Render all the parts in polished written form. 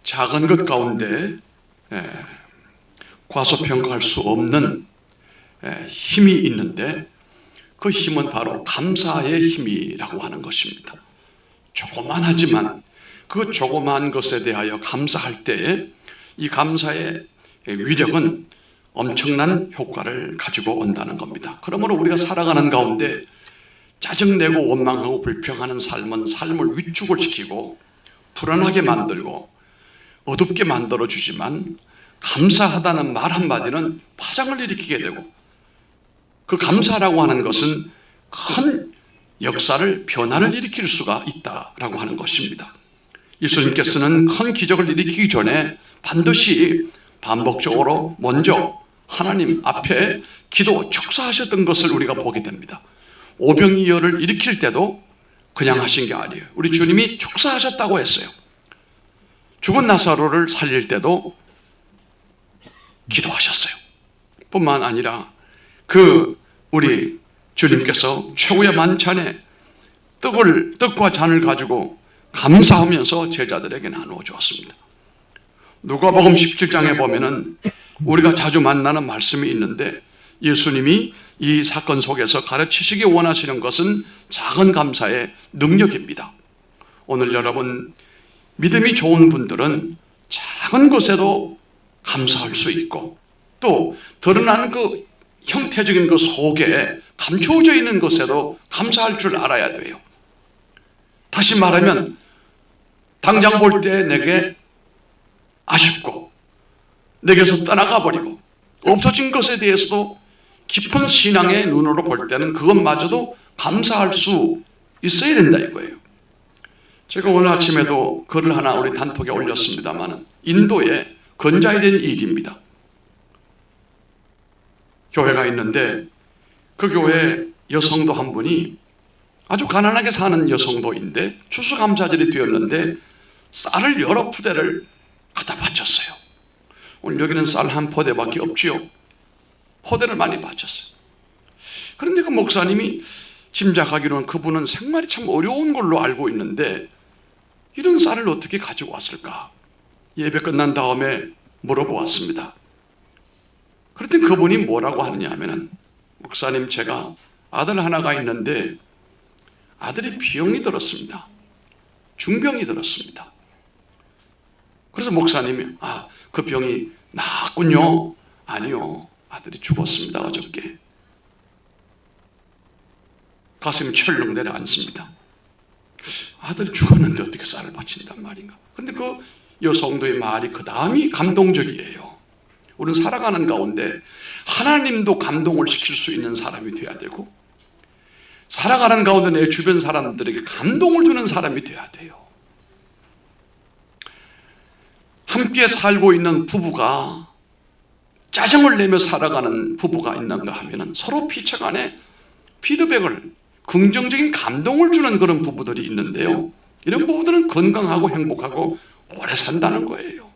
작은 것 가운데 과소평가할 수 없는 힘이 있는데, 그 힘은 바로 감사의 힘이라고 하는 것입니다. 조그만하지만 그 조그만 것에 대하여 감사할 때에 이 감사의 위력은 엄청난 효과를 가지고 온다는 겁니다. 그러므로 우리가 살아가는 가운데 짜증내고 원망하고 불평하는 삶은 삶을 위축을 시키고 불안하게 만들고 어둡게 만들어주지만, 감사하다는 말 한마디는 파장을 일으키게 되고, 그 감사라고 하는 것은 큰 역사를, 변화를 일으킬 수가 있다라고 하는 것입니다. 예수님께서는 큰 기적을 일으키기 전에 반드시 반복적으로 먼저 하나님 앞에 기도 축사하셨던 것을 우리가 보게 됩니다. 오병이어를 일으킬 때도 그냥 하신 게 아니에요. 우리 주님이 축사하셨다고 했어요. 죽은 나사로를 살릴 때도 기도하셨어요. 뿐만 아니라 우리 주님께서 최후의 만찬에 떡과 잔을 가지고 감사하면서 제자들에게 나누어 주었습니다. 누가복음 17장에 보면은 우리가 자주 만나는 말씀이 있는데, 예수님이 이 사건 속에서 가르치시기 원하시는 것은 작은 감사의 능력입니다. 오늘 여러분, 믿음이 좋은 분들은 작은 것에도 감사할 수 있고, 또 드러나는 그 형태적인 그 속에 감추어져 있는 것에도 감사할 줄 알아야 돼요. 다시 말하면, 당장 볼 때 내게 아쉽고 내게서 떠나가 버리고 없어진 것에 대해서도 깊은 신앙의 눈으로 볼 때는 그것마저도 감사할 수 있어야 된다 이거예요. 제가 오늘 아침에도 글을 하나 우리 단톡에 올렸습니다만, 인도에 건자에 된 일입니다. 교회가 있는데 그 교회 여성도 한 분이 아주 가난하게 사는 여성도인데 추수감사절이 되었는데 쌀을 여러 푸대를 갖다 바쳤어요. 오늘 여기는 쌀 한 포대밖에 없지요. 포대를 많이 바쳤어요. 그런데 그 목사님이 짐작하기로는 그분은 생활이 참 어려운 걸로 알고 있는데 이런 쌀을 어떻게 가지고 왔을까? 예배 끝난 다음에 물어보았습니다. 그랬더니 그분이 뭐라고 하느냐 하면은, 목사님, 제가 아들 하나가 있는데 아들이 병이 들었습니다. 중병이 들었습니다. 그래서 목사님이 그 병이 나았군요. 아니요, 아들이 죽었습니다. 어저께. 가슴이 철렁 내려앉습니다. 아들이 죽었는데 어떻게 쌀을 바친단 말인가? 그런데 그 여성도의 말이 그 다음이 감동적이에요. 우리는 살아가는 가운데 하나님도 감동을 시킬 수 있는 사람이 돼야 되고, 살아가는 가운데 내 주변 사람들에게 감동을 주는 사람이 돼야 돼요. 함께 살고 있는 부부가 짜증을 내며 살아가는 부부가 있는가 하면 서로 피차간에 피드백을, 긍정적인 감동을 주는 그런 부부들이 있는데요, 이런 부부들은 건강하고 행복하고 오래 산다는 거예요.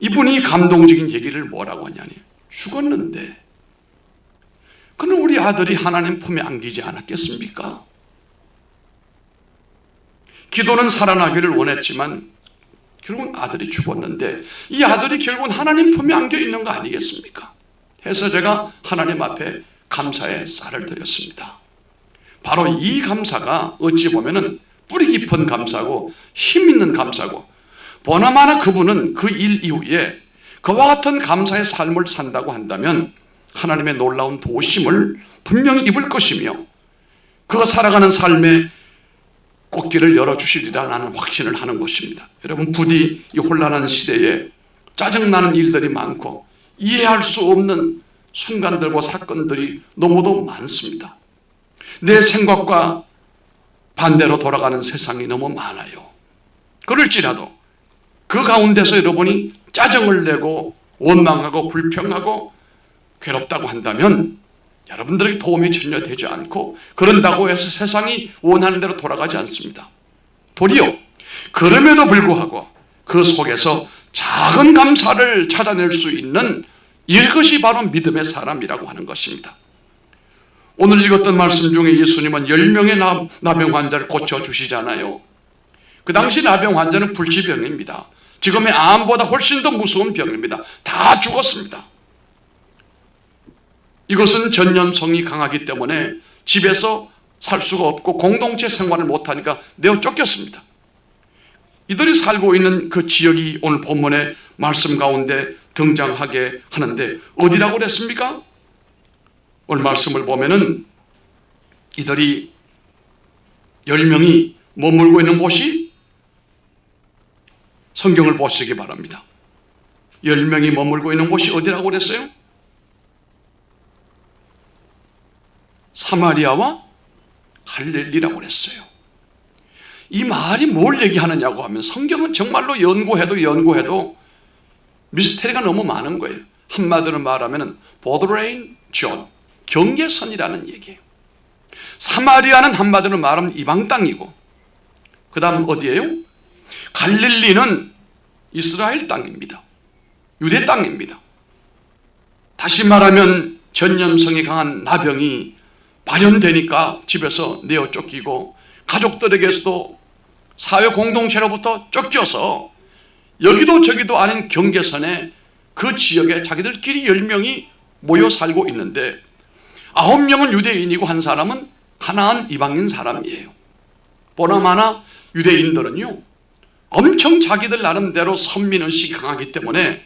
이분이 감동적인 얘기를 뭐라고 하냐니, 죽었는데 그는 우리 아들이 하나님 품에 안기지 않았겠습니까? 기도는 살아나기를 원했지만 결국은 아들이 죽었는데 이 아들이 결국은 하나님 품에 안겨 있는 거 아니겠습니까? 해서 제가 하나님 앞에 감사의 쌀을 드렸습니다. 바로 이 감사가 어찌 보면은 뿌리 깊은 감사고 힘 있는 감사고, 보나마나 그분은 그 일 이후에 그와 같은 감사의 삶을 산다고 한다면 하나님의 놀라운 도심을 분명히 입을 것이며, 그가 살아가는 삶의 꽃길을 열어주시리라 나는 확신을 하는 것입니다. 여러분, 부디 이 혼란한 시대에 짜증나는 일들이 많고 이해할 수 없는 순간들과 사건들이 너무도 많습니다. 내 생각과 반대로 돌아가는 세상이 너무 많아요. 그럴지라도 그 가운데서 여러분이 짜증을 내고 원망하고 불평하고 괴롭다고 한다면 여러분들에게 도움이 전혀 되지 않고, 그런다고 해서 세상이 원하는 대로 돌아가지 않습니다. 도리어 그럼에도 불구하고 그 속에서 작은 감사를 찾아낼 수 있는 이것이 바로 믿음의 사람이라고 하는 것입니다. 오늘 읽었던 말씀 중에 예수님은 10명의 나병 환자를 고쳐주시잖아요. 그 당시 나병 환자는 불치병입니다. 지금의 암보다 훨씬 더 무서운 병입니다. 다 죽었습니다. 이것은 전염성이 강하기 때문에 집에서 살 수가 없고 공동체 생활을 못하니까 내어 쫓겼습니다. 이들이 살고 있는 그 지역이 오늘 본문의 말씀 가운데 등장하게 하는데 어디라고 그랬습니까? 오늘 말씀을 보면은 이들이 10명이 머물고 있는 곳이 성경을 보시기 바랍니다. 10명이 머물고 있는 곳이 어디라고 그랬어요? 사마리아와 갈릴리라고 그랬어요. 이 말이 뭘 얘기하느냐고 하면 성경은 정말로 연구해도 미스테리가 너무 많은 거예요. 한마디로 말하면 보드레인 존, 경계선이라는 얘기예요. 사마리아는 한마디로 말하면 이방 땅이고, 그 다음 어디예요? 갈릴리는 이스라엘 땅입니다. 유대 땅입니다. 다시 말하면 전염성이 강한 나병이 발현되니까 집에서 내어 쫓기고 가족들에게서도 사회 공동체로부터 쫓겨서 여기도 저기도 아닌 경계선에 그 지역에 자기들끼리 10명이 모여 살고 있는데 9명은 유대인이고 한 사람은 가나안 이방인 사람이에요. 보나마나 유대인들은요 엄청 자기들 나름대로 선민의식이 강하기 때문에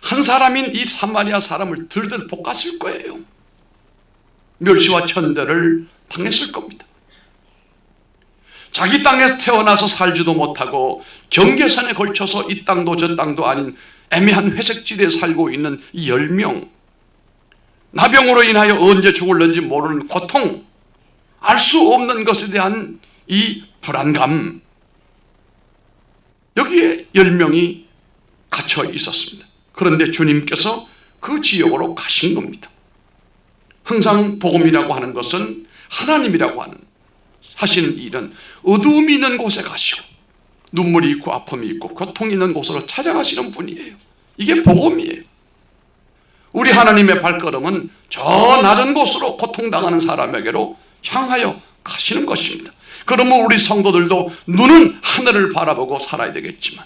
한 사람인 이 사마리아 사람을 들들 볶았을 거예요. 멸시와 천대를 당했을 겁니다. 자기 땅에서 태어나서 살지도 못하고 경계선에 걸쳐서 이 땅도 저 땅도 아닌 애매한 회색지대에 살고 있는 이 10명, 나병으로 인하여 언제 죽을는지 모르는 고통, 알 수 없는 것에 대한 이 불안감, 여기에 10명이 갇혀 있었습니다. 그런데 주님께서 그 지역으로 가신 겁니다. 항상 복음이라고 하는 것은 하나님이라고 하시는 일은 어두움이 있는 곳에 가시고 눈물이 있고 아픔이 있고 고통이 있는 곳으로 찾아가시는 분이에요. 이게 복음이에요. 우리 하나님의 발걸음은 저 낮은 곳으로 고통당하는 사람에게로 향하여 가시는 것입니다. 그러면 우리 성도들도 눈은 하늘을 바라보고 살아야 되겠지만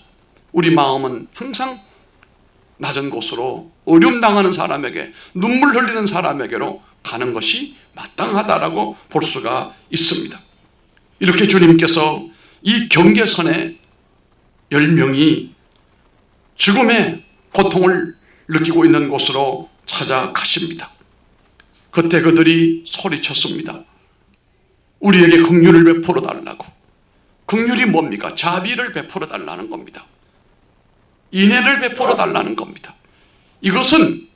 우리 마음은 항상 낮은 곳으로 어려움 당하는 사람에게, 눈물 흘리는 사람에게로 가는 것이 마땅하다라고 볼 수가 있습니다. 이렇게 주님께서 이 경계선에 10명이 죽음의 고통을 느끼고 있는 곳으로 찾아가십니다. 그때 그들이 소리쳤습니다. 우리에게 긍휼을 베풀어 달라고. 긍휼이 뭡니까? 자비를 베풀어 달라는 겁니다. 인애를 베풀어 달라는 겁니다. 이것은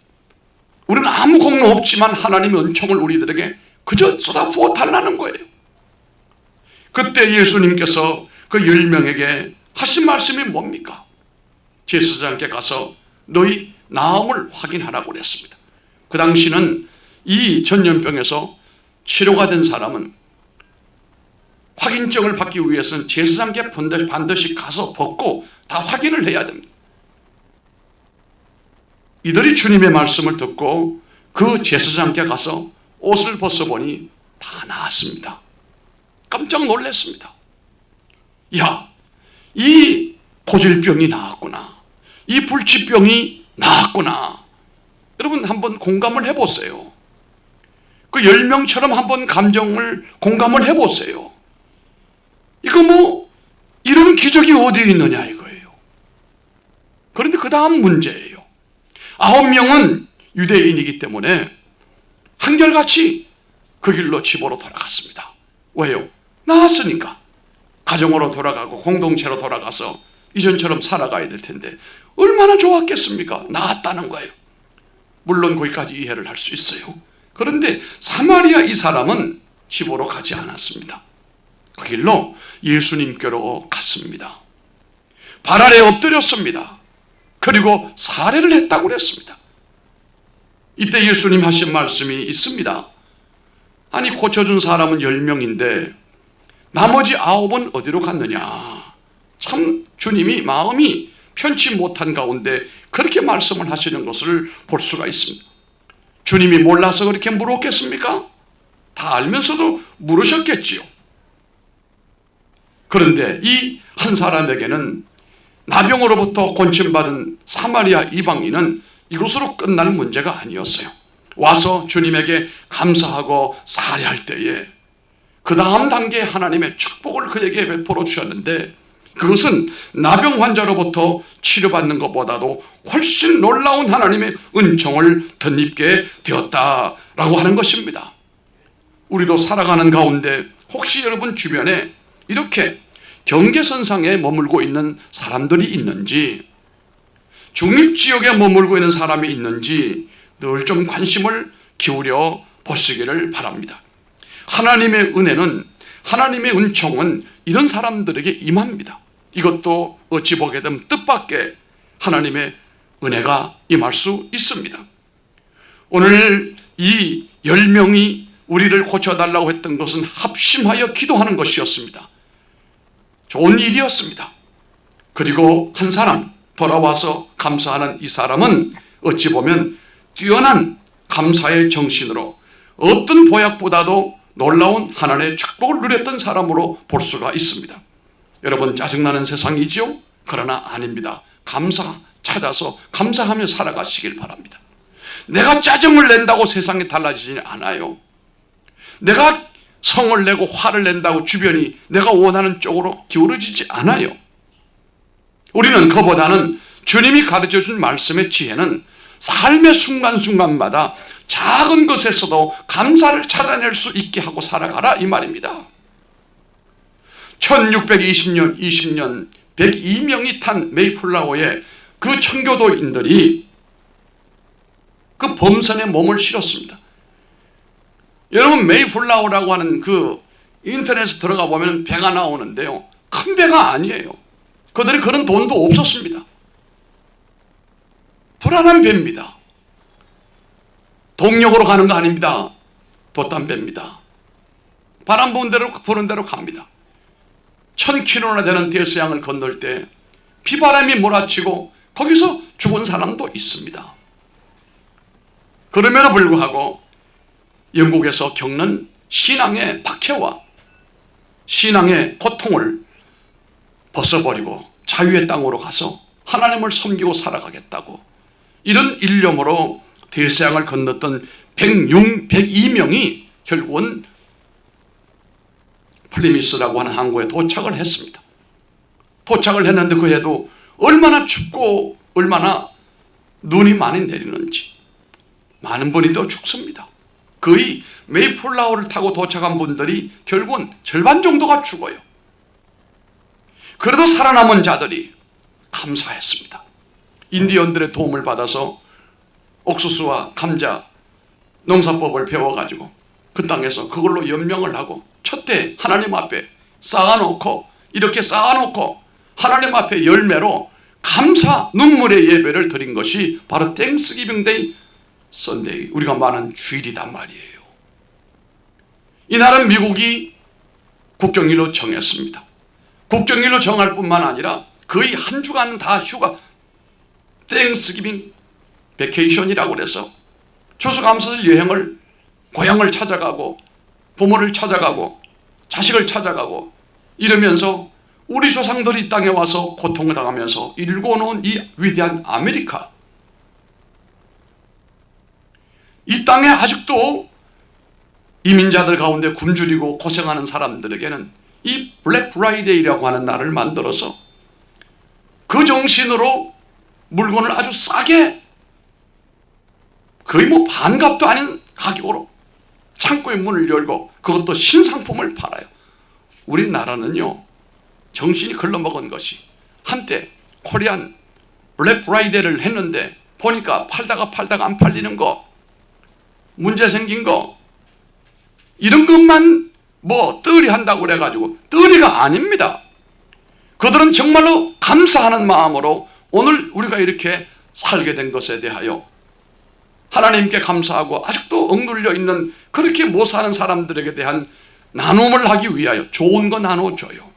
우리는 아무 공로 없지만 하나님의 은총을 우리들에게 그저 쏟아부어 달라는 거예요. 그때 예수님께서 그 10명에게 하신 말씀이 뭡니까? 제사장께 가서 너희 나음을 확인하라고 그랬습니다. 그 당시는 이 전염병에서 치료가 된 사람은 확인증을 받기 위해서는 제사장께 반드시 가서 벗고 다 확인을 해야 됩니다. 이들이 주님의 말씀을 듣고 그 제사장께 가서 옷을 벗어보니 다 나았습니다. 깜짝 놀랐습니다. 야, 이 고질병이 나았구나. 이 불치병이 나았구나. 여러분 한번 공감을 해보세요. 그 10명처럼 한번 공감을 해보세요. 이거 이런 기적이 어디에 있느냐 이거예요. 그런데 그 다음 문제예요. 9명은 유대인이기 때문에 한결같이 그 길로 집으로 돌아갔습니다. 왜요? 나았으니까. 가정으로 돌아가고 공동체로 돌아가서 이전처럼 살아가야 될 텐데 얼마나 좋았겠습니까? 나았다는 거예요. 물론 거기까지 이해를 할 수 있어요. 그런데 사마리아 이 사람은 집으로 가지 않았습니다. 그 길로 예수님께로 갔습니다. 발 아래 엎드렸습니다. 그리고 사례를 했다고 그랬습니다. 이때 예수님 하신 말씀이 있습니다. 아니 고쳐준 사람은 10명인데 나머지 9은 어디로 갔느냐. 참 주님이 마음이 편치 못한 가운데 그렇게 말씀을 하시는 것을 볼 수가 있습니다. 주님이 몰라서 그렇게 물었겠습니까? 다 알면서도 물으셨겠지요. 그런데 이 한 사람에게는 나병으로부터 곤침받은 사마리아 이방인은 이것으로 끝날 문제가 아니었어요. 와서 주님에게 감사하고 살해할 때에 그 다음 단계에 하나님의 축복을 그에게 베풀어 주셨는데, 그것은 나병 환자로부터 치료받는 것보다도 훨씬 놀라운 하나님의 은총을 덧입게 되었다라고 하는 것입니다. 우리도 살아가는 가운데 혹시 여러분 주변에 이렇게 경계선상에 머물고 있는 사람들이 있는지, 중립지역에 머물고 있는 사람이 있는지 늘 좀 관심을 기울여 보시기를 바랍니다. 하나님의 은혜는, 하나님의 은총은 이런 사람들에게 임합니다. 이것도 어찌 보게 되면 뜻밖의 하나님의 은혜가 임할 수 있습니다. 오늘 이 10명이 우리를 고쳐달라고 했던 것은 합심하여 기도하는 것이었습니다. 좋은 일이었습니다. 그리고 한 사람 돌아와서 감사하는 이 사람은 어찌 보면 뛰어난 감사의 정신으로 어떤 보약보다도 놀라운 하나님의 축복을 누렸던 사람으로 볼 수가 있습니다. 여러분, 짜증나는 세상이죠? 그러나 아닙니다. 감사 찾아서 감사하며 살아가시길 바랍니다. 내가 짜증을 낸다고 세상이 달라지지 않아요. 내가 성을 내고 화를 낸다고 주변이 내가 원하는 쪽으로 기울어지지 않아요. 우리는 그보다는 주님이 가르쳐준 말씀의 지혜는 삶의 순간순간마다 작은 것에서도 감사를 찾아낼 수 있게 하고 살아가라, 이 말입니다. 1620년 102명이 탄 메이플라워에 그 청교도인들이 그 범선에 몸을 실었습니다. 여러분, 메이플라워라고 하는 그 인터넷에 들어가 보면 배가 나오는데요, 큰 배가 아니에요. 그들이 그런 돈도 없었습니다. 불안한 배입니다. 동력으로 가는 거 아닙니다. 돛담배입니다. 바람 부는 대로 갑니다. 1000km나 되는 대서양을 건널 때 비바람이 몰아치고 거기서 죽은 사람도 있습니다. 그럼에도 불구하고 영국에서 겪는 신앙의 박해와 신앙의 고통을 벗어버리고 자유의 땅으로 가서 하나님을 섬기고 살아가겠다고, 이런 일념으로 대서양을 건넜던 102명이 결국은 플리미스라고 하는 항구에 도착을 했습니다. 도착을 했는데 그 해도 얼마나 춥고 얼마나 눈이 많이 내리는지 많은 분이 더 죽습니다. 거의 메이플라워를 타고 도착한 분들이 결국은 절반 정도가 죽어요. 그래도 살아남은 자들이 감사했습니다. 인디언들의 도움을 받아서 옥수수와 감자 농사법을 배워가지고 그 땅에서 그걸로 연명을 하고 첫째 하나님 앞에 쌓아놓고, 이렇게 쌓아놓고 하나님 앞에 열매로 감사 눈물의 예배를 드린 것이 바로 땡스기빙 데이 선데이, 우리가 말하는 주일이단 말이에요. 이날은 미국이 국경일로 정했습니다. 국경일로 정할 뿐만 아니라 거의 한 주간 다 휴가, 땡스기빙 베케이션이라고 그래서 추수감사절 여행을, 고향을 찾아가고 부모를 찾아가고 자식을 찾아가고 이러면서 우리 조상들이 이 땅에 와서 고통을 당하면서 일궈놓은 이 위대한 아메리카, 이 땅에 아직도 이민자들 가운데 굶주리고 고생하는 사람들에게는 이 블랙 프라이데이라고 하는 날을 만들어서 그 정신으로 물건을 아주 싸게, 거의 뭐 반값도 아닌 가격으로 창고의 문을 열고 그것도 신상품을 팔아요. 우리나라는요, 정신이 글러먹은 것이 한때 코리안 블랙 프라이데이를 했는데 보니까 팔다가 안 팔리는 거, 문제 생긴 거, 이런 것만 뭐 뜨리 한다고 그래가지고 뜨리가 아닙니다. 그들은 정말로 감사하는 마음으로 오늘 우리가 이렇게 살게 된 것에 대하여 하나님께 감사하고 아직도 억눌려 있는 그렇게 못 사는 사람들에게 대한 나눔을 하기 위하여 좋은 거 나눠줘요.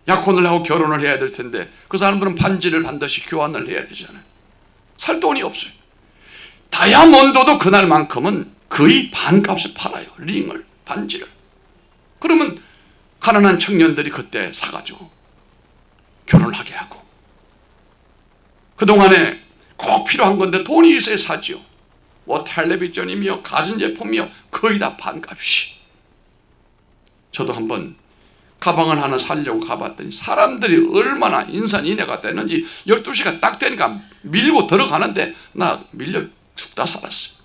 약혼을 하고 결혼을 해야 될 텐데 그 사람들은 반지를 반드시 교환을 해야 되잖아요. 살 돈이 없어요. 다이아몬드도 그날만큼은 거의 반값에 팔아요. 링을, 반지를. 그러면 가난한 청년들이 그때 사가지고 결혼하게 하고, 그동안에 꼭 필요한 건데 돈이 있어야 사지요. 뭐 텔레비전이며 가전제품이며 거의 다 반값이. 저도 한번 가방을 하나 사려고 가봤더니 사람들이 얼마나 인산인해가 되는지 12시가 딱 되니까 밀고 들어가는데 나 밀려 죽다 살았어요.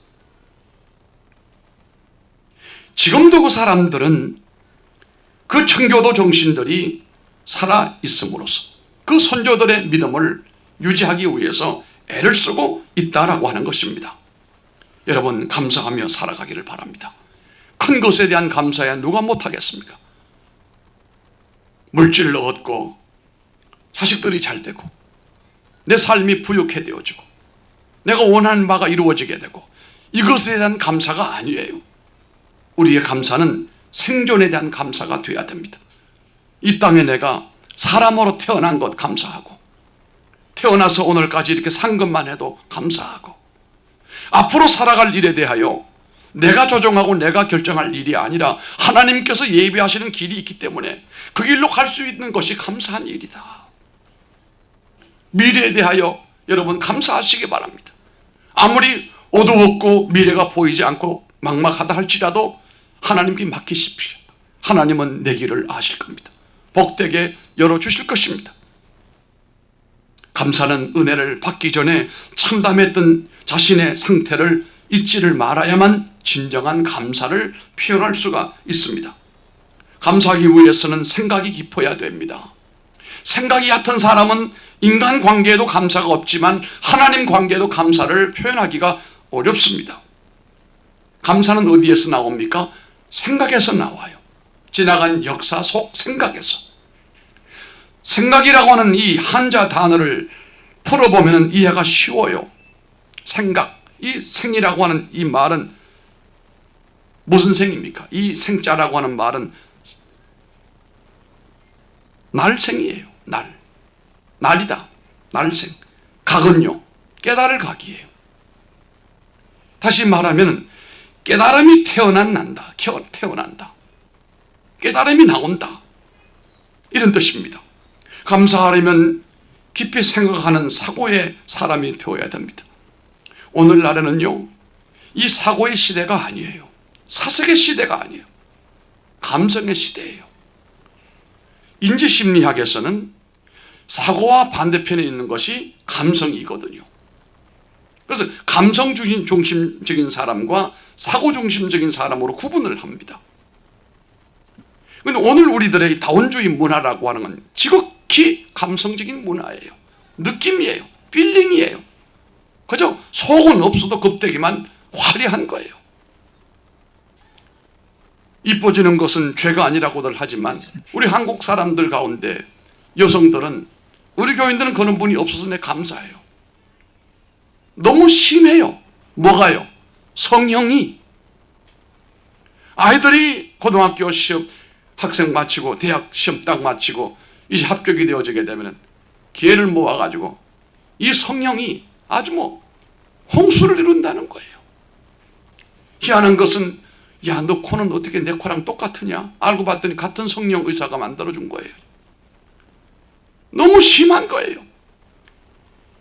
지금도 그 사람들은 그 청교도 정신들이 살아 있음으로써 그 선조들의 믿음을 유지하기 위해서 애를 쓰고 있다라고 하는 것입니다. 여러분, 감사하며 살아가기를 바랍니다. 큰 것에 대한 감사야 누가 못하겠습니까? 물질을 얻고 자식들이 잘 되고 내 삶이 부유해 되어지고 내가 원하는 바가 이루어지게 되고, 이것에 대한 감사가 아니에요. 우리의 감사는 생존에 대한 감사가 되어야 됩니다. 이 땅에 내가 사람으로 태어난 것 감사하고, 태어나서 오늘까지 이렇게 산 것만 해도 감사하고, 앞으로 살아갈 일에 대하여 내가 조정하고 내가 결정할 일이 아니라 하나님께서 예비하시는 길이 있기 때문에 그 길로 갈 수 있는 것이 감사한 일이다. 미래에 대하여 여러분 감사하시기 바랍니다. 아무리 어두웠고 미래가 보이지 않고 막막하다 할지라도 하나님께 맡기십시오. 하나님은 내 길을 아실 겁니다. 복되게 열어주실 것입니다. 감사는 은혜를 받기 전에 참담했던 자신의 상태를 잊지를 말아야만 진정한 감사를 표현할 수가 있습니다. 감사하기 위해서는 생각이 깊어야 됩니다. 생각이 얕은 사람은 인간 관계에도 감사가 없지만 하나님 관계에도 감사를 표현하기가 어렵습니다. 감사는 어디에서 나옵니까? 생각에서 나와요. 지나간 역사 속 생각에서. 생각이라고 하는 이 한자 단어를 풀어보면 이해가 쉬워요. 생각, 이 생이라고 하는 이 말은 무슨 생입니까? 이 생자라고 하는 말은 날생이에요. 날이다. 날생. 각은요, 깨달을 각이에요. 다시 말하면 깨달음이 태어난다. 깨달음이 나온다. 이런 뜻입니다. 감사하려면 깊이 생각하는 사고의 사람이 되어야 됩니다. 오늘날에는요, 이 사고의 시대가 아니에요. 사색의 시대가 아니에요. 감성의 시대예요. 인지심리학에서는 사고와 반대편에 있는 것이 감성이거든요. 그래서 감성 중심적인 사람과 사고 중심적인 사람으로 구분을 합니다. 그런데 오늘 우리들의 다원주의 문화라고 하는 건 지극히 감성적인 문화예요. 느낌이에요. 필링이에요. 그죠? 속은 없어도 껍데기만 화려한 거예요. 이뻐지는 것은 죄가 아니라고들 하지만 우리 한국 사람들 가운데 여성들은, 우리 교인들은 그런 분이 없어서 내 감사해요. 너무 심해요. 뭐가요? 성형이. 아이들이 고등학교 시험 학생 마치고 대학 시험 딱 마치고 이제 합격이 되어지게 되면 기회를 모아가지고 이 성형이 아주 홍수를 이룬다는 거예요. 희한한 것은, 야, 너 코는 어떻게 내 코랑 똑같으냐? 알고 봤더니 같은 성형 의사가 만들어준 거예요. 너무 심한 거예요.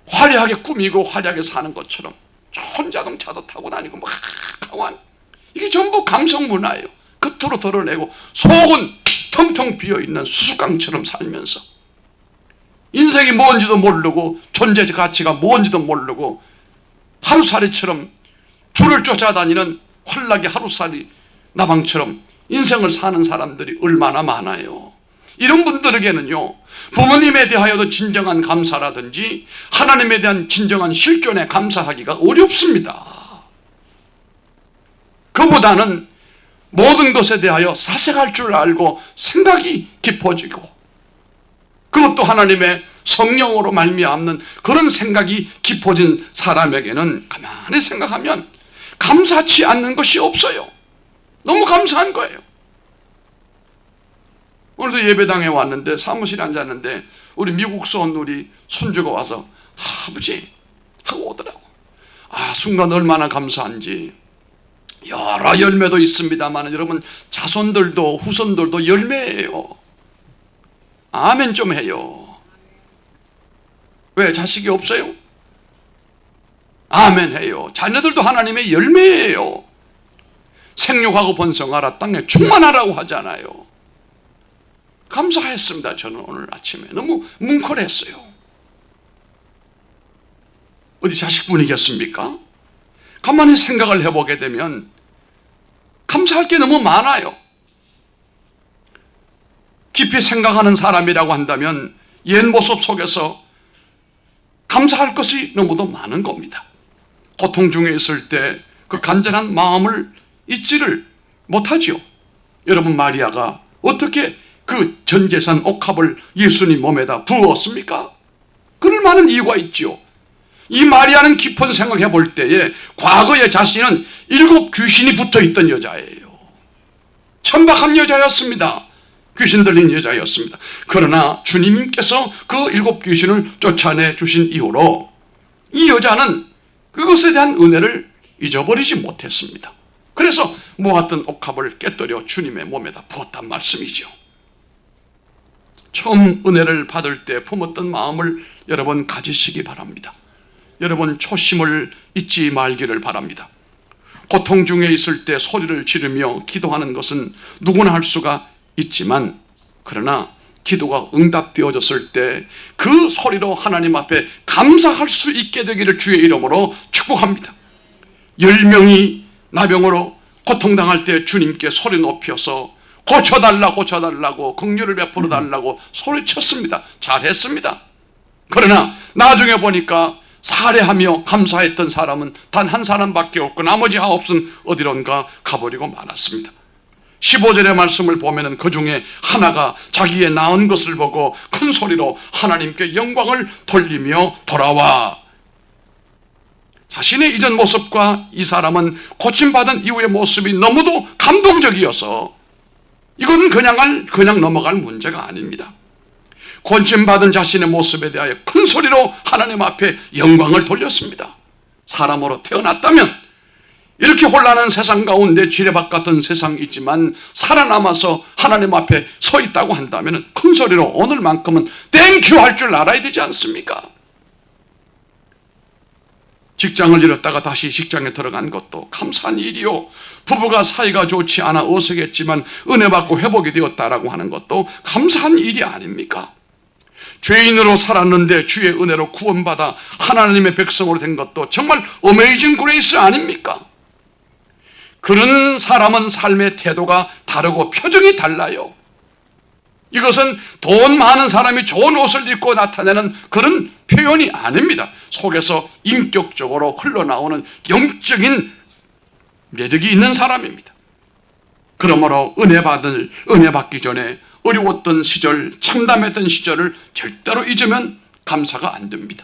화려하게 꾸미고 화려하게 사는 것처럼 좋은 자동차도 타고 다니고 하고, 이게 전부 감성 문화예요. 겉으로 드러내고 속은 텅텅 비어있는 수수깡처럼 살면서 인생이 뭔지도 모르고 존재 가치가 뭔지도 모르고 하루살이처럼 불을 쫓아다니는 환락의 하루살이 나방처럼 인생을 사는 사람들이 얼마나 많아요. 이런 분들에게는요, 부모님에 대하여도 진정한 감사라든지 하나님에 대한 진정한 실존에 감사하기가 어렵습니다. 그보다는 모든 것에 대하여 사색할 줄 알고 생각이 깊어지고, 그것도 하나님의 성령으로 말미암는 그런 생각이 깊어진 사람에게는 가만히 생각하면 감사치 않는 것이 없어요. 너무 감사한 거예요. 오늘도 예배당에 왔는데 사무실에 앉았는데 우리 미국서 온 우리 손주가 와서 아버지 하고 오더라고. 순간 얼마나 감사한지. 여러 열매도 있습니다만 여러분, 자손들도 후손들도 열매예요. 아멘 좀 해요. 왜? 자식이 없어요? 아멘 해요. 자녀들도 하나님의 열매예요. 생육하고 번성하라, 땅에 충만하라고 하잖아요. 감사했습니다. 저는 오늘 아침에 너무 뭉클했어요. 어디 자식분이겠습니까? 가만히 생각을 해보게 되면 감사할 게 너무 많아요. 깊이 생각하는 사람이라고 한다면 옛 모습 속에서 감사할 것이 너무도 많은 겁니다. 고통 중에 있을 때 그 간절한 마음을 잊지를 못하지요. 여러분, 마리아가 어떻게 그 전재산 옥합을 예수님 몸에다 부었습니까? 그럴 만한 이유가 있지요. 이 마리아는 깊은 생각해 볼 때에 과거에 자신은 7 귀신이 붙어 있던 여자예요. 천박한 여자였습니다. 귀신 들린 여자였습니다. 그러나 주님께서 그 7 귀신을 쫓아내 주신 이후로 이 여자는 그것에 대한 은혜를 잊어버리지 못했습니다. 그래서 모았던 옥합을 깨뜨려 주님의 몸에다 부었단 말씀이죠. 처음 은혜를 받을 때 품었던 마음을 여러분 가지시기 바랍니다. 여러분, 초심을 잊지 말기를 바랍니다. 고통 중에 있을 때 소리를 지르며 기도하는 것은 누구나 할 수가 있지만, 그러나 기도가 응답되어졌을 때 그 소리로 하나님 앞에 감사할 수 있게 되기를 주의 이름으로 축복합니다. 10명이 나병으로 고통당할 때 주님께 소리 높여서 고쳐달라고 긍휼을 베풀어 달라고 소리쳤습니다. 잘했습니다. 그러나 나중에 보니까 살해하며 감사했던 사람은 단 한 사람밖에 없고 나머지 9은 어디론가 가버리고 말았습니다. 15절의 말씀을 보면 그 중에 하나가 자기의 나은 것을 보고 큰 소리로 하나님께 영광을 돌리며 돌아와. 자신의 이전 모습과 이 사람은 고침받은 이후의 모습이 너무도 감동적이어서 이건 그냥 넘어갈 문제가 아닙니다. 고침받은 자신의 모습에 대하여 큰 소리로 하나님 앞에 영광을 돌렸습니다. 사람으로 태어났다면 이렇게 혼란한 세상 가운데 지뢰밭 같은 세상이지만 살아남아서 하나님 앞에 서 있다고 한다면 큰 소리로 오늘만큼은 땡큐 할 줄 알아야 되지 않습니까? 직장을 잃었다가 다시 직장에 들어간 것도 감사한 일이요. 부부가 사이가 좋지 않아 어색했지만 은혜 받고 회복이 되었다라고 하는 것도 감사한 일이 아닙니까? 죄인으로 살았는데 주의 은혜로 구원받아 하나님의 백성으로 된 것도 정말 어메이징 그레이스 아닙니까? 그런 사람은 삶의 태도가 다르고 표정이 달라요. 이것은 돈 많은 사람이 좋은 옷을 입고 나타내는 그런 표현이 아닙니다. 속에서 인격적으로 흘러나오는 영적인 매력이 있는 사람입니다. 그러므로 은혜 받기 전에 어려웠던 시절, 참담했던 시절을 절대로 잊으면 감사가 안 됩니다.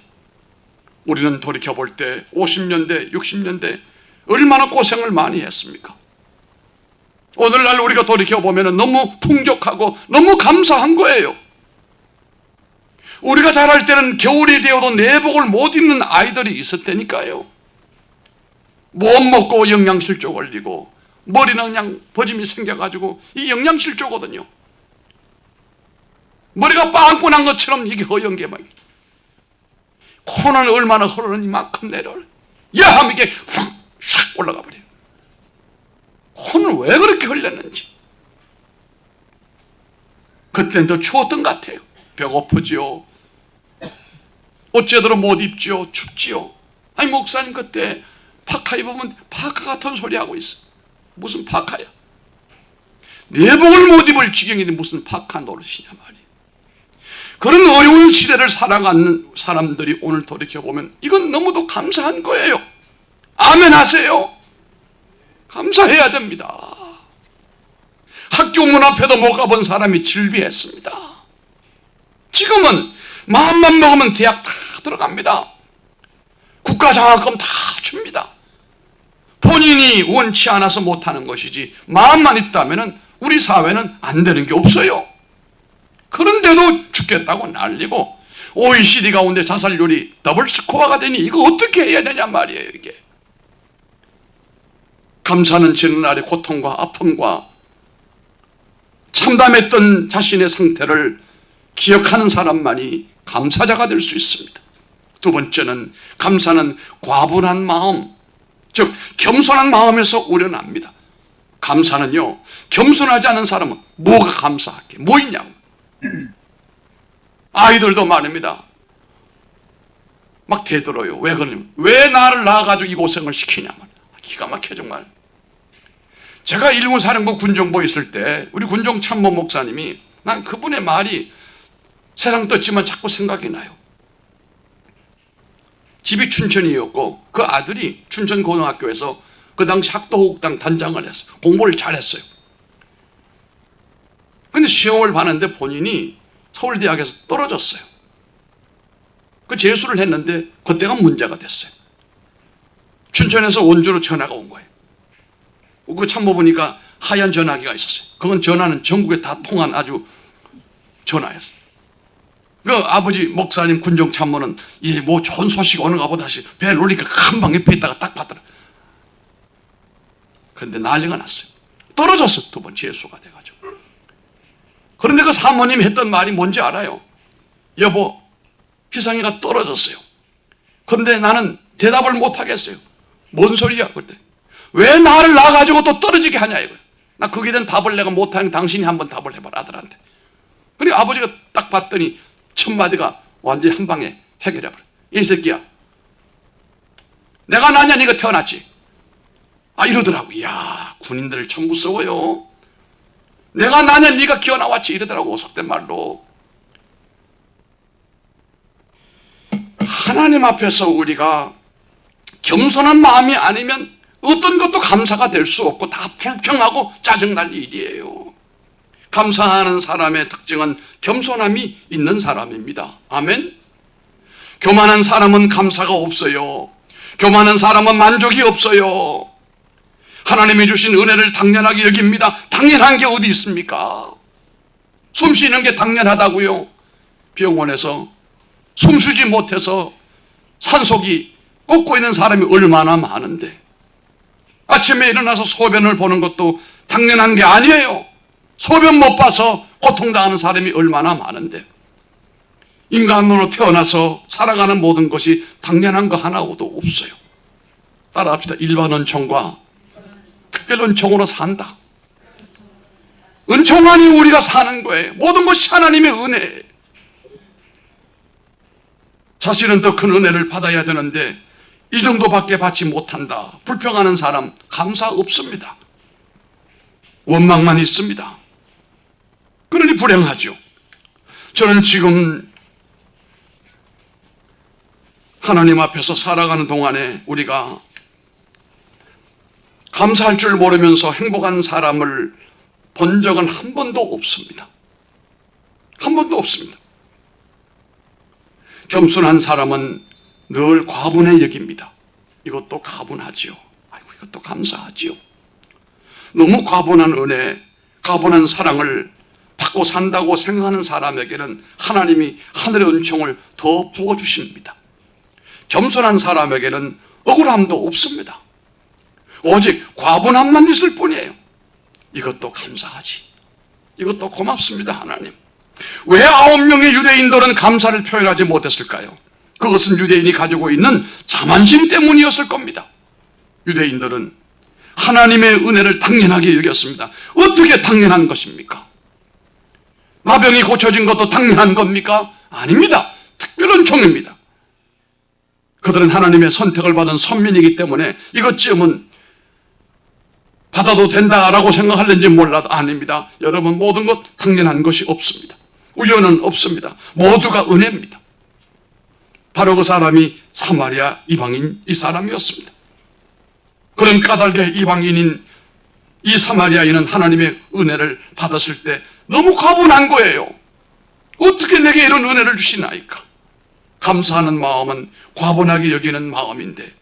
우리는 돌이켜볼 때 50년대, 60년대 얼마나 고생을 많이 했습니까? 오늘날 우리가 돌이켜보면 너무 풍족하고 너무 감사한 거예요. 우리가 자랄 때는 겨울이 되어도 내복을 못 입는 아이들이 있었다니까요. 못 먹고 영양실조 걸리고 머리는 그냥 버짐이 생겨가지고 이 영양실조거든요. 머리가 빵꾸난 것처럼 이게 허연 게 막 코는 얼마나 흐르는 이만큼 내려올 야 하면 이게 확 올라가 버려요. 코는 왜 그렇게 흘렸는지. 그때는 더 추웠던 것 같아요. 배고프지요. 어째대로 못 입지요. 춥지요. 아니 목사님 그때 파카 입으면 파카 같은 소리 하고 있어. 무슨 파카야. 내복을 못 입을 지경인데 무슨 파카 노릇이냐 말이에요. 그런 어려운 시대를 살아가는 사람들이 오늘 돌이켜보면 이건 너무도 감사한 거예요. 아멘 하세요. 감사해야 됩니다. 학교 문 앞에도 못 가본 사람이 질비했습니다. 지금은 마음만 먹으면 대학 다 들어갑니다. 국가장학금 다 줍니다. 본인이 원치 않아서 못하는 것이지 마음만 있다면 우리 사회는 안 되는 게 없어요. 그런데도 죽겠다고 난리고 OECD 가운데 자살률이 더블 스코어가 되니 이거 어떻게 해야 되냐 말이에요. 이게 감사는 지난날의 고통과 아픔과 참담했던 자신의 상태를 기억하는 사람만이 감사자가 될 수 있습니다. 두 번째는 감사는 과분한 마음, 즉 겸손한 마음에서 우러납니다. 감사는요, 겸손하지 않은 사람은 뭐가 감사할게? 뭐 있냐고. 아이들도 말입니다. 막 대들어요. 왜 그러냐면, 왜 나를 낳아가지고 이 고생을 시키냐면. 기가 막혀 정말. 제가 일본 사령부 군정부에 있을 때 우리 군정참모 목사님이, 난 그분의 말이 세상 떴지만 자꾸 생각이 나요. 집이 춘천이었고 그 아들이 춘천고등학교에서 그 당시 학도호국당 단장을 했어요. 공부를 잘했어요. 근데 시험을 봤는데 본인이 서울대학에서 떨어졌어요. 그 재수를 했는데 그때가 문제가 됐어요. 춘천에서 원주로 전화가 온 거예요. 그 참모 보니까 하얀 전화기가 있었어요. 그건 전화는 전국에 다 통한 아주 전화였어요. 그 아버지 목사님 군정 참모는 뭐 좋은 소식 오는가 보다 다시 배 놀리니까 한 방 옆에 있다가 딱 받더라. 그런데 난리가 났어요. 떨어졌어. 두 번 재수가 돼가지고. 그런데 그 사모님이 했던 말이 뭔지 알아요? 여보, 희상이가 떨어졌어요. 그런데 나는 대답을 못 하겠어요. 뭔 소리야 그때? 왜 나를 낳아가지고 또 떨어지게 하냐 이거야. 나 거기에 대한 답을 내가 못하는 당신이 한번 답을 해봐라 아들한테. 그리고 아버지가 딱 봤더니 첫 마디가 완전히 한 방에 해결해버려. 이 새끼야, 내가 나냐 네가 태어났지? 이러더라고. 이야, 군인들 참 무서워요. 내가 나냐 네가 기어나왔지 이러더라고. 속된 말로. 하나님 앞에서 우리가 겸손한 마음이 아니면 어떤 것도 감사가 될 수 없고 다 불평하고 짜증날 일이에요. 감사하는 사람의 특징은 겸손함이 있는 사람입니다. 아멘. 교만한 사람은 감사가 없어요. 교만한 사람은 만족이 없어요. 하나님이 주신 은혜를 당연하게 여깁니다. 당연한 게 어디 있습니까? 숨 쉬는 게 당연하다고요. 병원에서 숨 쉬지 못해서 산속이 꽂고 있는 사람이 얼마나 많은데, 아침에 일어나서 소변을 보는 것도 당연한 게 아니에요. 소변 못 봐서 고통당하는 사람이 얼마나 많은데, 인간으로 태어나서 살아가는 모든 것이 당연한 거 하나도 없어요. 따라합시다. 일반 은총과 특별 은총으로 산다. 은총 안이 우리가 사는 거예요. 모든 것이 하나님의 은혜예요. 자신은 더 큰 은혜를 받아야 되는데 이 정도밖에 받지 못한다. 불평하는 사람 감사 없습니다. 원망만 있습니다. 그러니 불행하죠. 저는 지금 하나님 앞에서 살아가는 동안에 우리가 감사할 줄 모르면서 행복한 사람을 본 적은 한 번도 없습니다. 한 번도 없습니다. 겸손한 사람은 늘 과분해 여깁니다. 이것도 과분하지요. 아이고, 이것도 감사하지요. 너무 과분한 은혜, 과분한 사랑을 받고 산다고 생각하는 사람에게는 하나님이 하늘의 은총을 더 부어주십니다. 겸손한 사람에게는 억울함도 없습니다. 오직 과분함만 있을 뿐이에요. 이것도 감사하지. 이것도 고맙습니다, 하나님. 왜 9명의 유대인들은 감사를 표현하지 못했을까요? 그것은 유대인이 가지고 있는 자만심 때문이었을 겁니다. 유대인들은 하나님의 은혜를 당연하게 여겼습니다. 어떻게 당연한 것입니까? 나병이 고쳐진 것도 당연한 겁니까? 아닙니다. 특별 은총입니다. 그들은 하나님의 선택을 받은 선민이기 때문에 이것쯤은 받아도 된다라고 생각할는지 몰라도 아닙니다. 여러분, 모든 것 당연한 것이 없습니다. 우연은 없습니다. 모두가 은혜입니다. 바로 그 사람이 사마리아 이방인 이 사람이었습니다. 그런 까닭에 이방인인 이 사마리아인은 하나님의 은혜를 받았을 때 너무 과분한 거예요. 어떻게 내게 이런 은혜를 주시나이까? 감사하는 마음은 과분하게 여기는 마음인데,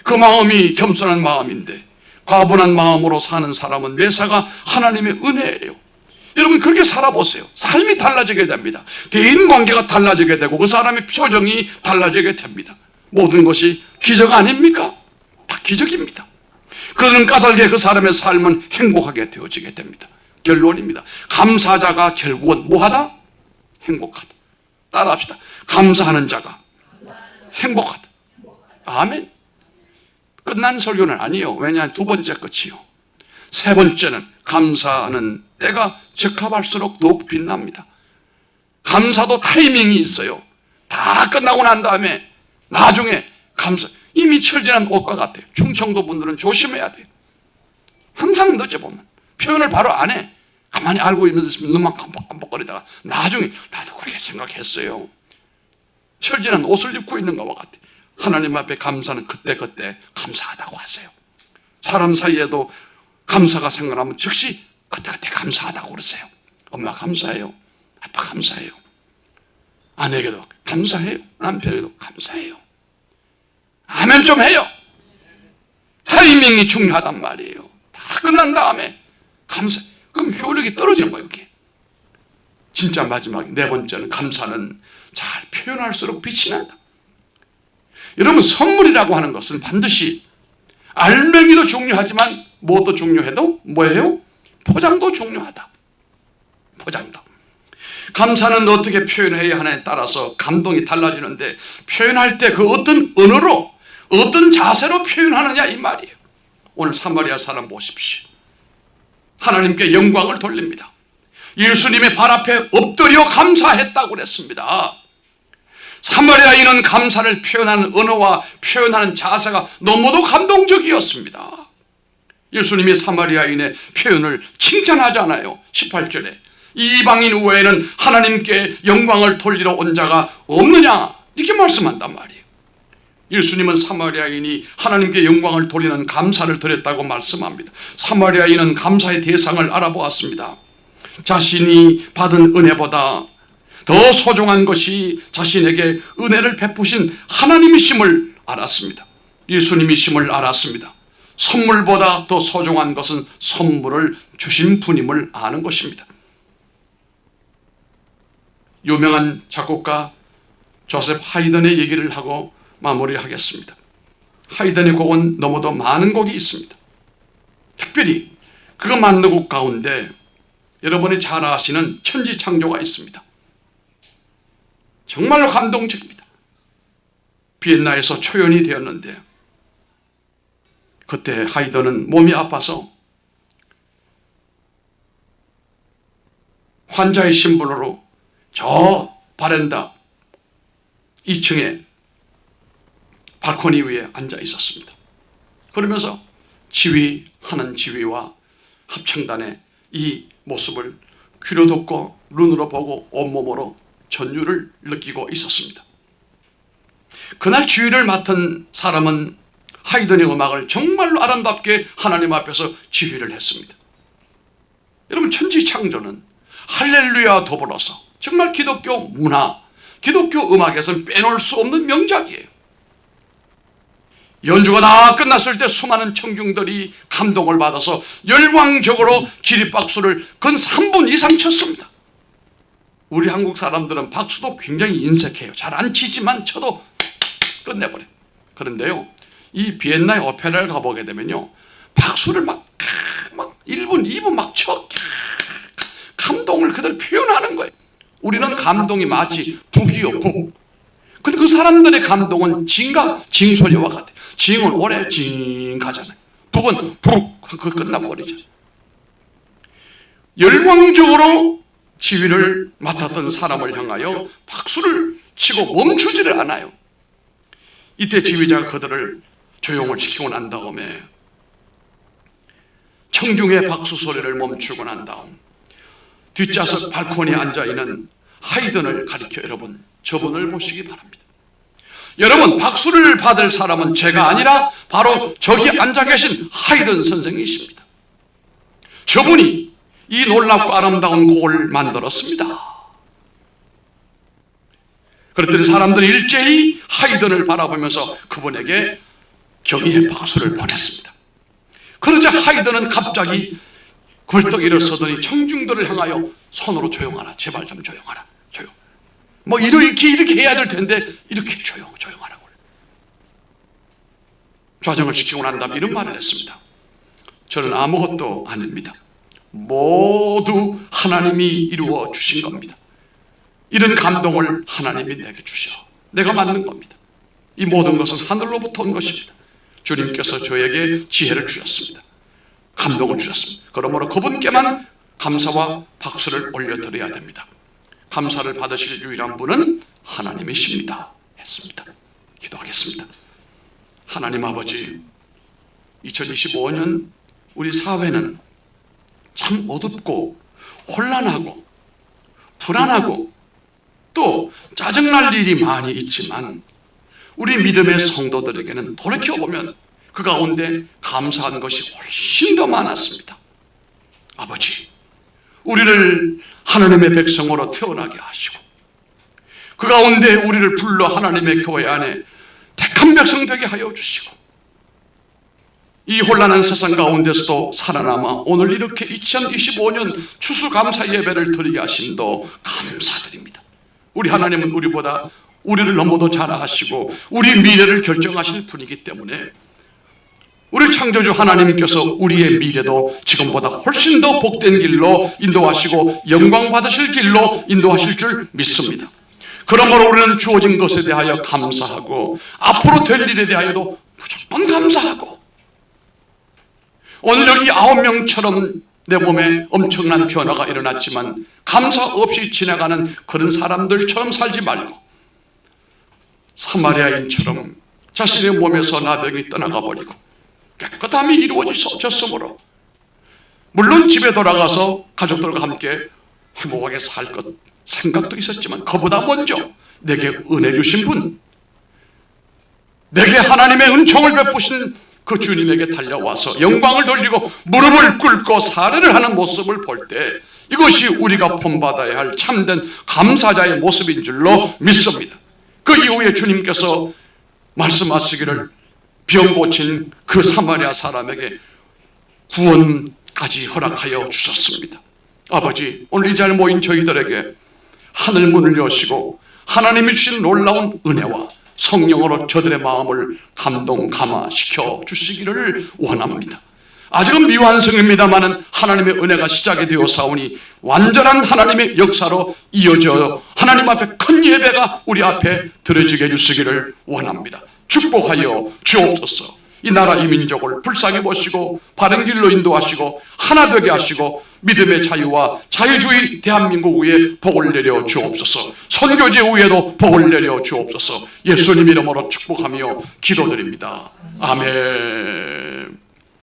그 마음이 겸손한 마음인데, 과분한 마음으로 사는 사람은 매사가 하나님의 은혜예요. 여러분, 그렇게 살아보세요. 삶이 달라지게 됩니다. 대인관계가 달라지게 되고 그 사람의 표정이 달라지게 됩니다. 모든 것이 기적 아닙니까? 다 기적입니다. 그러는 까닭에 그 사람의 삶은 행복하게 되어지게 됩니다. 결론입니다. 감사자가 결국은 뭐하다? 행복하다. 따라합시다. 감사하는 자가 행복하다. 아멘. 끝난 설교는 아니에요. 왜냐하면 두 번째 끝이요. 세 번째는 감사하는 때가 적합할수록 더욱 빛납니다. 감사도 타이밍이 있어요. 다 끝나고 난 다음에 나중에 감사, 이미 철진한 옷과 같아요. 충청도 분들은 조심해야 돼요. 항상 늦어 보면 표현을 바로 안 해. 가만히 알고 있으면서 눈만 깜빡깜빡거리다가 나중에 나도 그렇게 생각했어요. 철진한 옷을 입고 있는 것과 같아요. 하나님 앞에 감사는 그때그때 감사하다고 하세요. 사람 사이에도 감사가 생각나면 즉시 그때그때 감사하다고 그러세요. 엄마 감사해요. 아빠 감사해요. 아내에게도 감사해요. 남편에게도 감사해요. 아멘 좀 해요. 타이밍이 중요하단 말이에요. 다 끝난 다음에 감사. 그럼 효력이 떨어지는 거예요. 이게. 진짜 마지막 네 번째는 감사는 잘 표현할수록 빛이 난다. 여러분 선물이라고 하는 것은 반드시 알맹이도 중요하지만 뭐도 중요해도 뭐예요? 포장도 중요하다. 포장도. 감사는 어떻게 표현해야 하냐에 따라서 감동이 달라지는데 표현할 때 그 어떤 언어로 어떤 자세로 표현하느냐 이 말이에요. 오늘 사마리아 사람 보십시오. 하나님께 영광을 돌립니다. 예수님의 발 앞에 엎드려 감사했다고 그랬습니다. 사마리아인은 감사를 표현하는 언어와 표현하는 자세가 너무도 감동적이었습니다. 예수님이 사마리아인의 표현을 칭찬하잖아요. 18절에 이방인 외에는 하나님께 영광을 돌리러 온 자가 없느냐 이렇게 말씀한단 말이에요. 예수님은 사마리아인이 하나님께 영광을 돌리는 감사를 드렸다고 말씀합니다. 사마리아인은 감사의 대상을 알아보았습니다. 자신이 받은 은혜보다 더 소중한 것이 자신에게 은혜를 베푸신 하나님이심을 알았습니다. 예수님이심을 알았습니다. 선물보다 더 소중한 것은 선물을 주신 분임을 아는 것입니다. 유명한 작곡가 조셉 하이든의 얘기를 하고 마무리하겠습니다. 하이든의 곡은 너무도 많은 곡이 있습니다. 특별히 그 많은 곡 가운데 여러분이 잘 아시는 천지창조가 있습니다. 정말로 감동적입니다. 비엔나에서 초연이 되었는데 그때 하이든은 몸이 아파서 환자의 신분으로 저 바란다 2층에 발코니 위에 앉아 있었습니다. 그러면서 지휘하는 지휘와 합창단의 이 모습을 귀로 듣고 눈으로 보고 온몸으로 전율을 느끼고 있었습니다. 그날 지휘를 맡은 사람은 하이든의 음악을 정말로 아름답게 하나님 앞에서 지휘를 했습니다. 여러분 천지창조는 할렐루야 더불어서 정말 기독교 문화, 기독교 음악에서는 빼놓을 수 없는 명작이에요. 연주가 다 끝났을 때 수많은 청중들이 감동을 받아서 열광적으로 기립박수를 근 3분 이상 쳤습니다. 우리 한국 사람들은 박수도 굉장히 인색해요. 잘 안 치지만 쳐도 끝내버려요. 그런데요, 이 비엔나의 오페라를 가보게 되면요, 박수를 막 1분, 2분 막 쳐. 감동을 그대로 표현하는 거예요. 우리는 감동이 마치 북이요, 북. 근데 그 사람들의 감동은 징과 징소리와 같아요. 징은 오래 징 가잖아요. 북은 북, 그거 끝나버리죠. 열광적으로 지휘를 맡았던 사람을 향하여 박수를 치고 멈추지를 않아요. 이때 지휘자가 그들을 조용을 시키고 난 다음에 청중의 박수 소리를 멈추고 난 다음 뒷좌석 발코니에 앉아있는 하이든을 가리켜 여러분 저분을 보시기 바랍니다. 여러분 박수를 받을 사람은 제가 아니라 바로 저기 앉아 계신 하이든 선생이십니다. 저분이 이 놀랍고 아름다운 곡을 만들었습니다. 그랬더니 사람들이 일제히 하이든을 바라보면서 그분에게 경의의 박수를 보냈습니다. 그러자 하이든은 갑자기 굴떡 일어서더니 청중들을 향하여 손으로 조용하라, 제발 좀 조용하라, 조용. 뭐 이렇게 해야 될 텐데 이렇게 조용하라고 좌정을 시키고 난 다음에 이런 말을 했습니다. 저는 아무것도 아닙니다. 모두 하나님이 이루어 주신 겁니다. 이런 감동을 하나님이 내게 주셔. 내가 만든 겁니다. 이 모든 것은 하늘로부터 온 것입니다. 주님께서 저에게 지혜를 주셨습니다. 감동을 주셨습니다. 그러므로 그분께만 감사와 박수를 올려드려야 됩니다. 감사를 받으실 유일한 분은 하나님이십니다. 했습니다. 기도하겠습니다. 하나님 아버지, 2025년 우리 사회는 참 어둡고 혼란하고 불안하고 또 짜증날 일이 많이 있지만 우리 믿음의 성도들에게는 돌이켜보면 그 가운데 감사한 것이 훨씬 더 많았습니다. 아버지, 우리를 하나님의 백성으로 태어나게 하시고 그 가운데 우리를 불러 하나님의 교회 안에 택한 백성 되게 하여 주시고 이 혼란한 세상 가운데서도 살아남아 오늘 이렇게 2025년 추수감사 예배를 드리게 하심도 감사드립니다. 우리 하나님은 우리보다 우리를 너무도 잘 아시고 우리 미래를 결정하실 분이기 때문에 우리 창조주 하나님께서 우리의 미래도 지금보다 훨씬 더 복된 길로 인도하시고 영광 받으실 길로 인도하실 줄 믿습니다. 그러므로 우리는 주어진 것에 대하여 감사하고 앞으로 될 일에 대하여도 무조건 감사하고 오늘 여기 9명처럼 내 몸에 엄청난 변화가 일어났지만 감사 없이 지나가는 그런 사람들처럼 살지 말고 사마리아인처럼 자신의 몸에서 나병이 떠나가 버리고 깨끗함이 이루어졌으므로 물론 집에 돌아가서 가족들과 함께 행복하게 살 것 생각도 있었지만 그보다 먼저 내게 은혜 주신 분, 내게 하나님의 은총을 베푸신 그 주님에게 달려와서 영광을 돌리고 무릎을 꿇고 사례를 하는 모습을 볼 때 이것이 우리가 본받아야 할 참된 감사자의 모습인 줄로 믿습니다. 그 이후에 주님께서 말씀하시기를 병 고친 그 사마리아 사람에게 구원까지 허락하여 주셨습니다. 아버지, 오늘 이 자리에 모인 저희들에게 하늘 문을 여시고 하나님이 주신 놀라운 은혜와 성령으로 저들의 마음을 감동 감화시켜 주시기를 원합니다. 아직은 미완성입니다마는 하나님의 은혜가 시작이 되어사오니 완전한 하나님의 역사로 이어져 하나님 앞에 큰 예배가 우리 앞에 드려지게 해주시기를 원합니다. 축복하여 주옵소서. 이 나라 이 민족을 불쌍히 보시고 바른 길로 인도하시고 하나 되게 하시고 믿음의 자유와 자유주의 대한민국 위에 복을 내려 주옵소서. 선교지 위에도 복을 내려 주옵소서. 예수님 이름으로 축복하며 기도드립니다. 아멘.